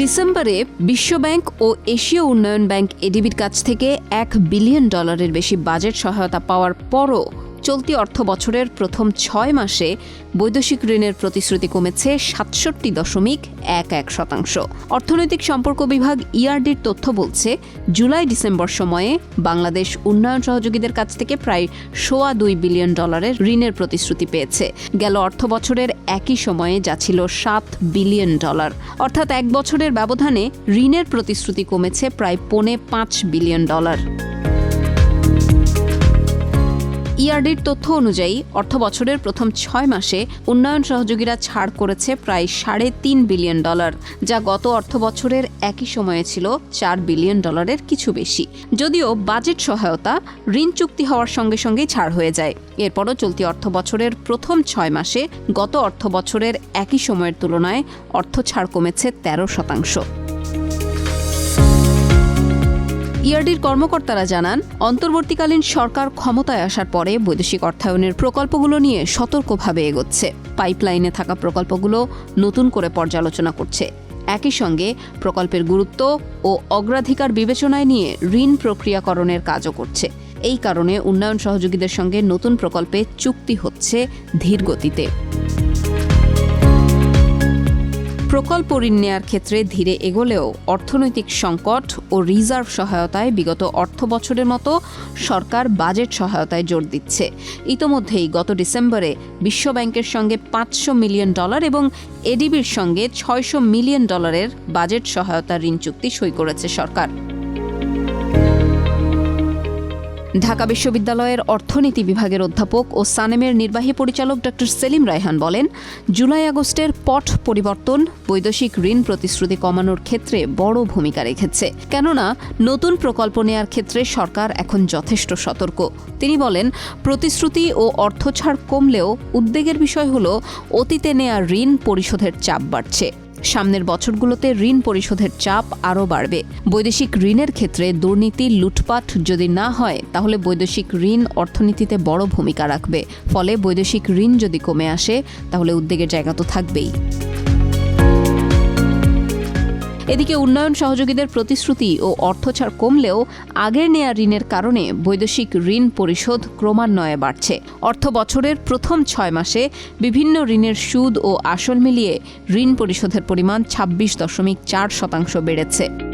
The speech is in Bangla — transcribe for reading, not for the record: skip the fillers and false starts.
ডিসেম্বরে বিশ্বব্যাংক ও এশীয় উন্নয়ন ব্যাংক এডিবির কাছ থেকে $1 বিলিয়ন বেশি বাজেট সহায়তা পাওয়ার পরও চলতি অর্থ বছরের প্রথম 6 মাসে বৈদেশিক ঋণের প্রতিশ্রুতি কমেছে 67.11%। অর্থনৈতিক সম্পর্ক বিভাগ ইআরডির তথ্য বলছে, জুলাই-ডিসেম্বর সময়ে বাংলাদেশ উন্নয়ন সহযোগীদের কাছ থেকে প্রায় $2.25 বিলিয়ন ঋণের প্রতিশ্রুতি পেয়েছে। গেল অর্থ বছরের একই সময়ে যা ছিল $7 বিলিয়ন। অর্থাৎ এক বছরের ব্যবধানে ঋণের প্রতিশ্রুতি কমেছে প্রায় $5 বিলিয়ন। ইআরডির তথ্য অনুযায়ী অর্থ বছরের প্রথম 6 মাসে উন্নয়ন সহযোগীরা ছাড় করেছে প্রায় $3.5 বিলিয়ন, যা গত অর্থ বছরের একই সময়ে ছিল $4 বিলিয়ন কিছু বেশি। যদিও বাজেট সহায়তা ঋণ চুক্তি হওয়ার সঙ্গে সঙ্গেই ছাড় হয়ে যায়। এরপরও চলতি অর্থ বছরের প্রথম 6 মাসে গত অর্থ বছরের একই সময়ের তুলনায় অর্থ ছাড় কমেছে 13%। ইআরডির কর্মকর্তারা জানান, অন্তর্বর্তীকালীন সরকার ক্ষমতায় আসার পরে বৈদেশিক অর্থায়নের প্রকল্পগুলো নিয়ে সতর্কভাবে এগোচ্ছে। পাইপলাইনে থাকা প্রকল্পগুলো নতুন করে পর্যালোচনা করছে। একই সঙ্গে প্রকল্পের গুরুত্ব ও অগ্রাধিকার বিবেচনায় নিয়ে ঋণ প্রক্রিয়াকরণের কাজও করছে। এই কারণে উন্নয়ন সহযোগীদের সঙ্গে নতুন প্রকল্পে চুক্তি হচ্ছে ধীর গতিতে। প্রকল্প ঋণ নেয়ার ক্ষেত্রে ধীরে এগোলেও অর্থনৈতিক সংকট ও রিজার্ভ সহায়তায় বিগত অর্থ বছরের মতো সরকার বাজেট সহায়তায় জোর দিচ্ছে। ইতোমধ্যেই গত ডিসেম্বরে বিশ্বব্যাংকের সঙ্গে $500 মিলিয়ন এবং এডিবির সঙ্গে $600 মিলিয়ন বাজেট সহায়তা ঋণ চুক্তি সই করেছে সরকার। ঢাকা বিশ্ববিদ্যালয়ের অর্থনীতি বিভাগের অধ্যাপক ও সানেমের নির্বাহী পরিচালক ড. সেলিম রায়হান বলেন, জুলাই-আগস্টের পট পরিবর্তন বৈদেশিক ঋণ প্রতিশ্রুতি কমানোর ক্ষেত্রে বড় ভূমিকা রেখেছে। কেননা নতুন প্রকল্প নেয়ার ক্ষেত্রে সরকার এখন যথেষ্ট সতর্ক। তিনি বলেন, প্রতিশ্রুতি ও অর্থ ছাড় কমলেও উদ্বেগের বিষয় হল অতীতে নেয়া ঋণ পরিশোধের চাপ বাড়ছে। সামনের বছরগুলোতে ঋণ পরিশোধের চাপ আরও বাড়বে। বৈদেশিক ঋণের ক্ষেত্রে দুর্নীতি, লুটপাট যদি না হয় তাহলে বৈদেশিক ঋণ অর্থনীতিতে বড় ভূমিকা রাখবে। ফলে বৈদেশিক ঋণ যদি কমে আসে তাহলে উদ্বেগের জায়গা তো থাকবেই। এদিকে উন্নয়ন সহযোগীদের প্রতিশ্রুতি ও অর্থ ছাড় কমলেও আগের নেয়া ঋণের কারণে বৈদেশিক ঋণ পরিশোধ ক্রমান্বয়ে বাড়ছে। অর্থ বছরের প্রথম 6 মাসে বিভিন্ন ঋণের সুদ ও আসল মিলিয়ে ঋণ পরিশোধের পরিমাণ 26.4% বেড়েছে।